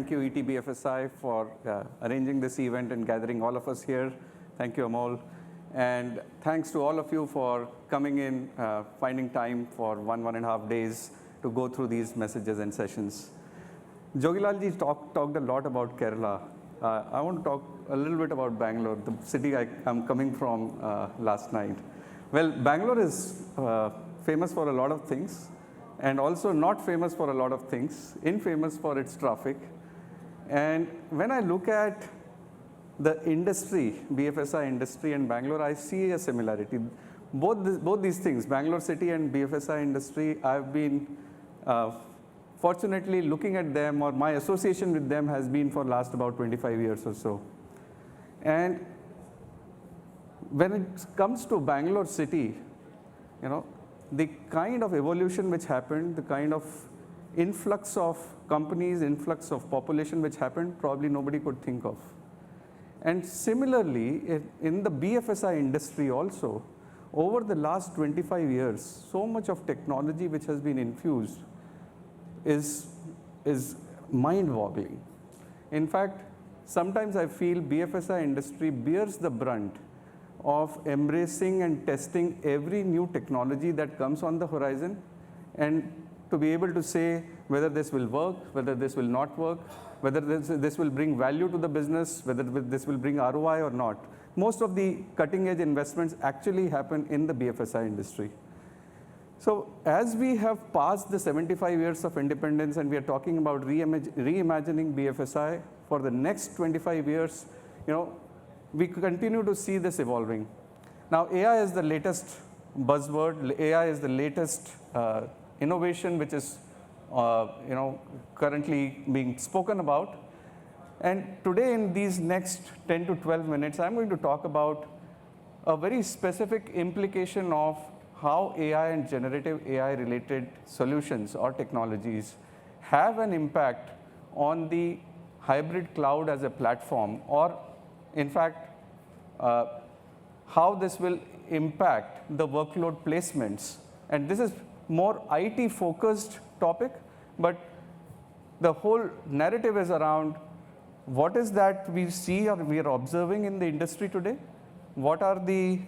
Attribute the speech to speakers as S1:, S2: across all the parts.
S1: thank you ET BFSI for arranging this event and gathering all of us here. Thank you, Amol. And thanks to all of you for coming in, finding time for 1.5 days to go through these messages and sessions. Jogilalji talked a lot about Kerala. I want to talk a little bit about Bangalore, the city I'm coming from last night. Well, Bangalore is famous for a lot of things, and also not famous for a lot of things, infamous for its traffic. And when I look at the industry, BFSI industry and Bangalore, I see a similarity. Both these things, Bangalore city and BFSI industry, I've been fortunately looking at them, or my association with them has been for last about 25 years or so. And when it comes to Bangalore city, the kind of evolution which happened, the kind of influx of companies, influx of population which happened, probably nobody could think of. And similarly, in the BFSI industry also, over the last 25 years, so much of technology which has been infused is mind-boggling. In fact, sometimes I feel BFSI industry bears the brunt of embracing and testing every new technology that comes on the horizon, and to be able to say whether this will work, whether this will not work, whether this will bring value to the business, whether this will bring ROI or not. Most of the cutting edge investments actually happen in the BFSI industry. So as we have passed the 75 years of independence and we are talking about reimagining BFSI for the next 25 years, we continue to see this evolving. Now, AI is the latest buzzword. AI is the latest innovation which is currently being spoken about. And today, in these next 10 to 12 minutes, I'm going to talk about a very specific implication of how AI and generative AI related solutions or technologies have an impact on the hybrid cloud as a platform, or in fact, how this will impact the workload placements. And this is more IT focused topic, but the whole narrative is around what is that we see or we are observing in the industry today? What are the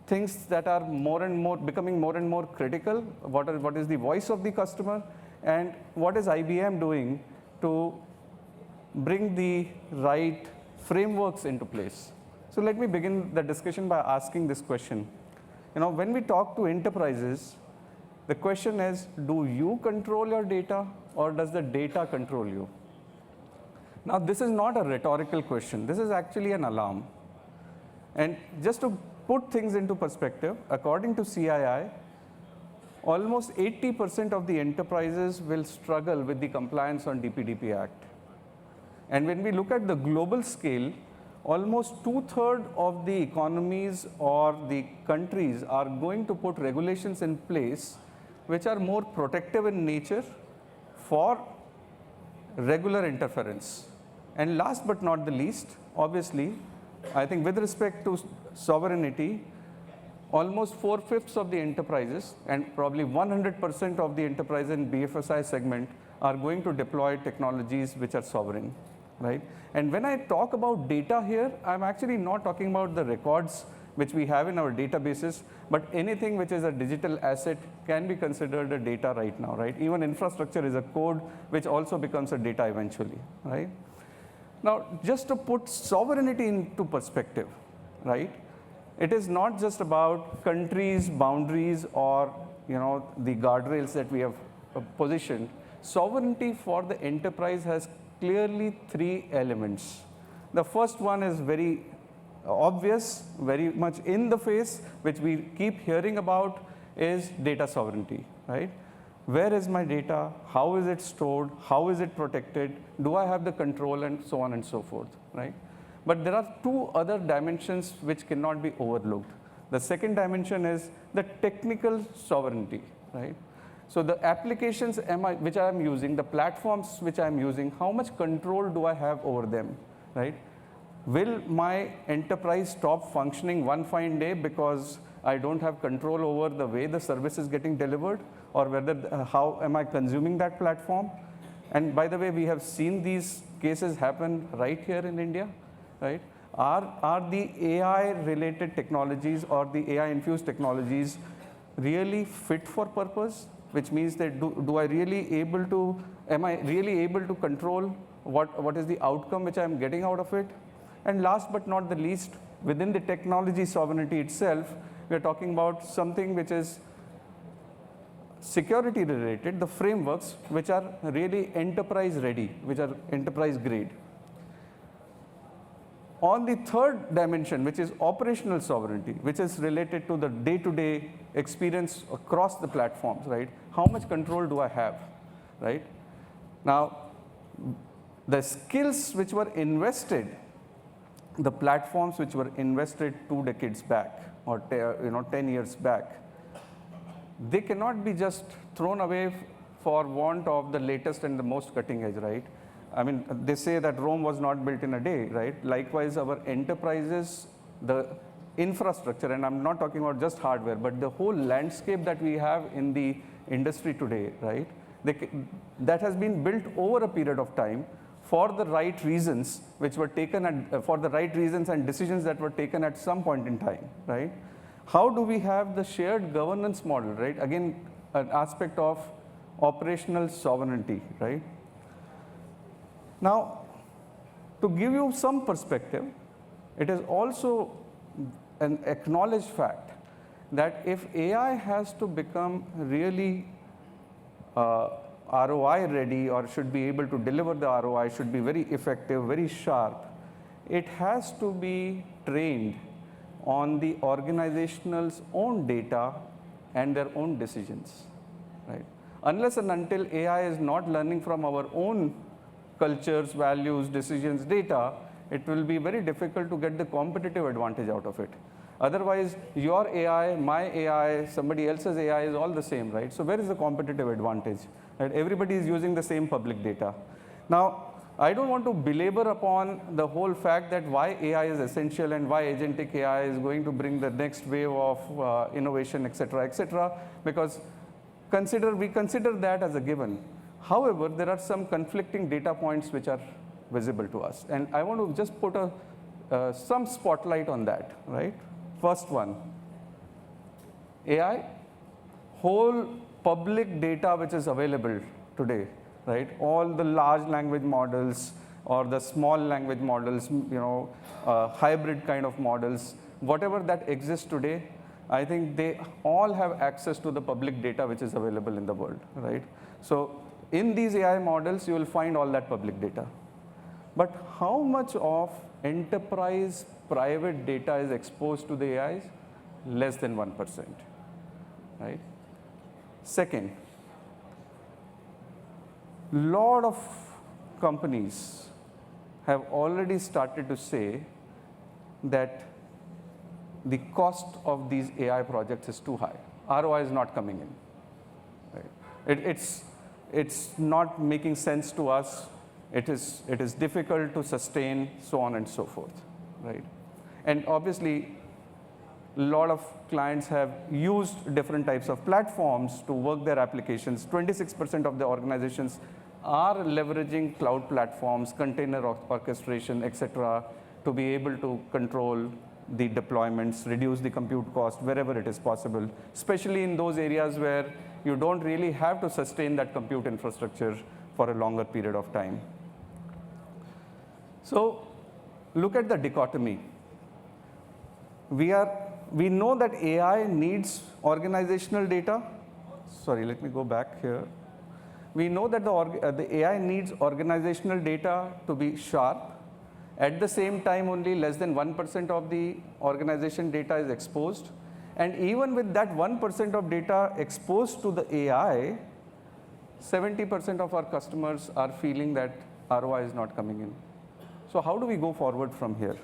S1: things that are becoming more and more critical? What is the voice of the customer? And what is IBM doing to bring the right frameworks into place? So let me begin the discussion by asking this question. When we talk to enterprises, the question is, do you control your data or does the data control you? Now, this is not a rhetorical question. This is actually an alarm. And just to put things into perspective, according to CII, almost 80% of the enterprises will struggle with the compliance on DPDP Act. And when we look at the global scale, almost 2/3 of the economies or the countries are going to put regulations in place which are more protective in nature for regular interference. And last but not the least, obviously, I think with respect to sovereignty, almost 4/5 of the enterprises and probably 100% of the enterprises in BFSI segment are going to deploy technologies which are sovereign, right? And when I talk about data here, I'm actually not talking about the records which we have in our databases, but anything which is a digital asset can be considered a data right now, right? Even infrastructure is a code which also becomes a data eventually, right? Now, just to put sovereignty into perspective, right? It is not just about countries, boundaries, or the guardrails that we have positioned. Sovereignty for the enterprise has clearly 3 elements. The first one is very obvious, very much in the face, which we keep hearing about, is data sovereignty, right? Where is my data? How is it stored? How is it protected? Do I have the control? And so on and so forth, right? But there are 2 other dimensions which cannot be overlooked. The second dimension is the technical sovereignty, right? So the applications which I am using, the platforms which I am using, how much control do I have over them, right? Will my enterprise stop functioning one fine day because I don't have control over the way the service is getting delivered, or whether how am I consuming that platform? And by the way, we have seen these cases happen right here in India, right? Are the AI-related technologies or the AI-infused technologies really fit for purpose? Which means that am I really able to control what is the outcome which I'm getting out of it? And last but not the least, within the technology sovereignty itself, we are talking about something which is security related, the frameworks which are really enterprise ready, which are enterprise grade. On the third dimension, which is operational sovereignty, which is related to the day-to-day experience across the platforms, right? How much control do I have, right? Now, the skills which were invested, the platforms which were invested 2 decades back or 10 years back, they cannot be just thrown away for want of the latest and the most cutting edge, right? I mean, they say that Rome was not built in a day, right? Likewise, our enterprises, the infrastructure, and I'm not talking about just hardware, but the whole landscape that we have in the industry today, right? That has been built over a period of time for the right reasons, which were taken for the right reasons and decisions that were taken at some point in time, right? How do we have the shared governance model, right? Again, an aspect of operational sovereignty, right? Now, to give you some perspective, it is also an acknowledged fact that if AI has to become really ROI ready or should be able to deliver the ROI, should be very effective, very sharp, it has to be trained on the organizational's own data and their own decisions, right? Unless and until AI is not learning from our own cultures, values, decisions, data, it will be very difficult to get the competitive advantage out of it. Otherwise, your AI, my AI, somebody else's AI is all the same, right? So where is the competitive advantage? Right? Everybody is using the same public data. Now, I don't want to belabor upon the whole fact that why AI is essential and why agentic AI is going to bring the next wave of innovation, et cetera, because we consider that as a given. However, there are some conflicting data points which are visible to us. And I want to just put some spotlight on that, right? First one, AI, whole public data which is available today, right? All the large language models or the small language models, hybrid kind of models, whatever that exists today, I think they all have access to the public data which is available in the world, right? So in these AI models, you will find all that public data. But how much of enterprise private data is exposed to the AIs? Less than 1%, right? Second, lot of companies have already started to say that the cost of these AI projects is too high. ROI is not coming in, right? It's not making sense to us. It is difficult to sustain, so on and so forth, right? And obviously, a lot of clients have used different types of platforms to work their applications. 26% of the organizations are leveraging cloud platforms, container orchestration, et cetera, to be able to control the deployments, reduce the compute cost wherever it is possible, especially in those areas where you don't really have to sustain that compute infrastructure for a longer period of time. So look at the dichotomy. We know that AI needs organizational data. Sorry, let me go back here. We know that the AI needs organizational data to be sharp. At the same time, only less than 1% of the organization data is exposed. And even with that 1% of data exposed to the AI, 70% of our customers are feeling that ROI is not coming in. So how do we go forward from here?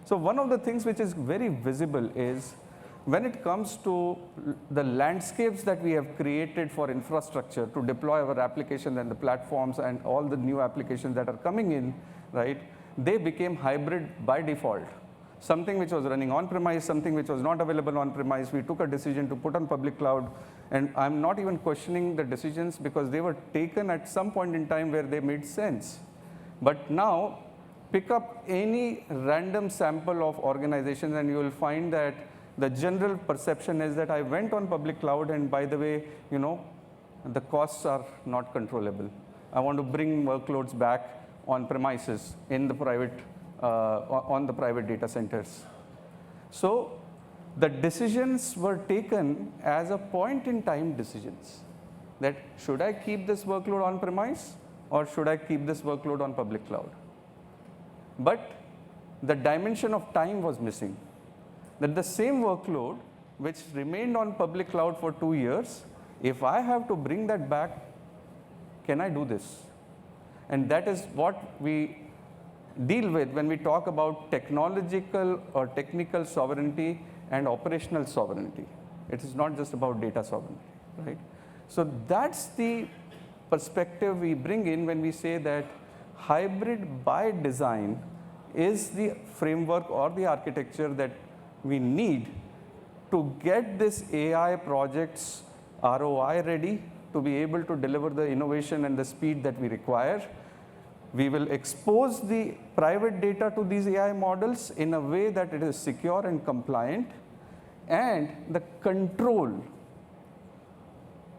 S1: So one of the things which is very visible is when it comes to the landscapes that we have created for infrastructure to deploy our applications and the platforms and all the new applications that are coming in, right? They became hybrid by default. something which was running on-premise, something which was not available on-premise. We took a decision to put on public cloud, and I'm not even questioning the decisions because they were taken at some point in time where they made sense. But now, pick up any random sample of organizations and you will find that the general perception is that I went on public cloud and by the way, the costs are not controllable. I want to bring workloads back on premises in the private, on the private data centers. So the decisions were taken as a point in time decisions that should I keep this workload on premise or should I keep this workload on public cloud? But the dimension of time was missing. That the same workload which remained on public cloud for 2 years, if I have to bring that back, can I do this? And that is what we deal with when we talk about technological or technical sovereignty and operational sovereignty. It is not just about data sovereignty, right? So that's the perspective we bring in when we say that hybrid by design is the framework or the architecture that we need to get this AI projects ROI ready to be able to deliver the innovation and the speed that we require. We will expose the private data to these AI models in a way that it is secure and compliant, and the control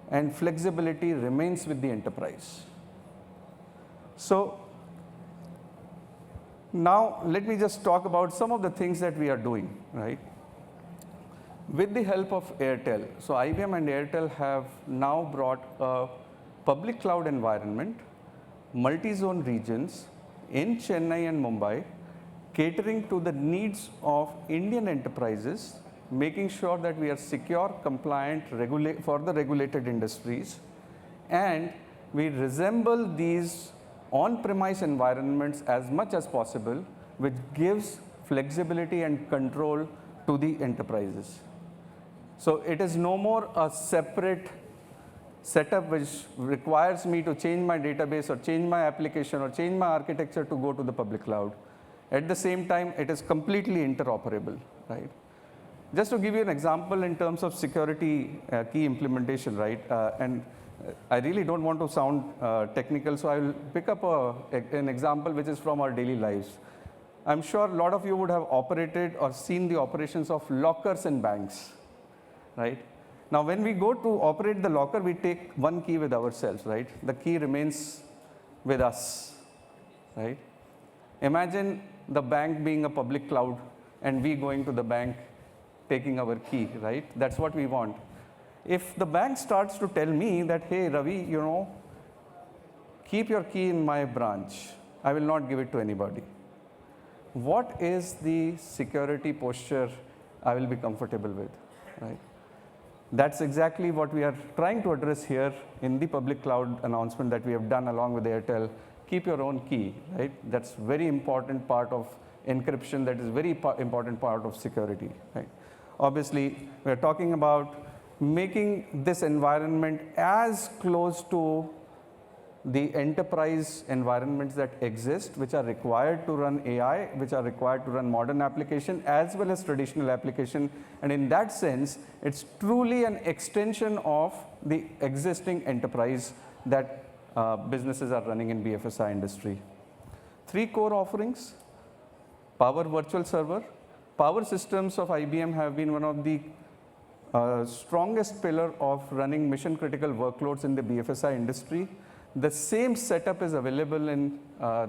S1: and flexibility remains with the enterprise. So now let me just talk about some of the things that we are doing, right? With the help of Airtel, so IBM and Airtel have now brought a public cloud environment, multi-zone regions in Chennai and Mumbai, catering to the needs of Indian enterprises, making sure that we are secure, compliant for the regulated industries, and we resemble these on-premise environments as much as possible, which gives flexibility and control to the enterprises. So it is no more a separate setup which requires me to change my database or change my application or change my architecture to go to the public cloud. At the same time, it is completely interoperable, right? Just to give you an example in terms of security key implementation, right? And I really don't want to sound technical, so I will pick up an example which is from our daily lives. I'm sure a lot of you would have operated or seen the operations of lockers in banks, right? Now, when we go to operate the locker, we take one key with ourselves, right? The key remains with us, right? Imagine the bank being a public cloud and we going to the bank taking our key, right? That's what we want. If the bank starts to tell me that, hey, Ravi, keep your key in my branch, I will not give it to anybody. What is the security posture I will be comfortable with, right? That's exactly what we are trying to address here in the public cloud announcement that we have done along with Airtel. Keep your own key, right? That's very important part of encryption. That is very important part of security, right? Obviously, we're talking about making this environment as close to the enterprise environments that exist, which are required to run AI, which are required to run modern application, as well as traditional application. And in that sense, it's truly an extension of the existing enterprise that businesses are running in BFSI industry. 3 core offerings: Power Virtual Server. Power systems of IBM have been one of the strongest pillar of running mission critical workloads in the BFSI industry. The same setup is available in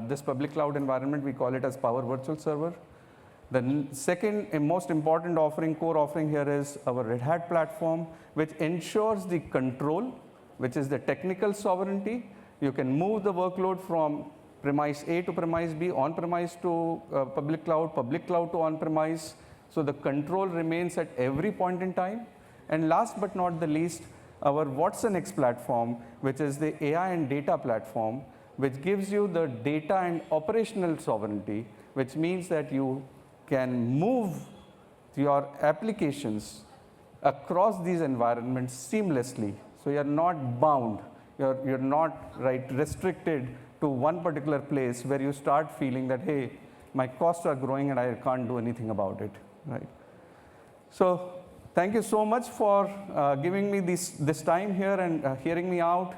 S1: this public cloud environment. We call it as Power Virtual Server. The second and most important offering, core offering here, is our Red Hat platform, which ensures the control, which is the technical sovereignty. You can move the workload from premise A to premise B, on-premise to public cloud to on-premise. So the control remains at every point in time. And last but not the least, our watsonx platform, which is the AI and data platform, which gives you the data and operational sovereignty, which means that you can move your applications across these environments seamlessly. So you're not bound, you're not restricted to one particular place where you start feeling that, hey, my costs are growing and I can't do anything about it, right? So thank you so much for giving me this time here and hearing me out.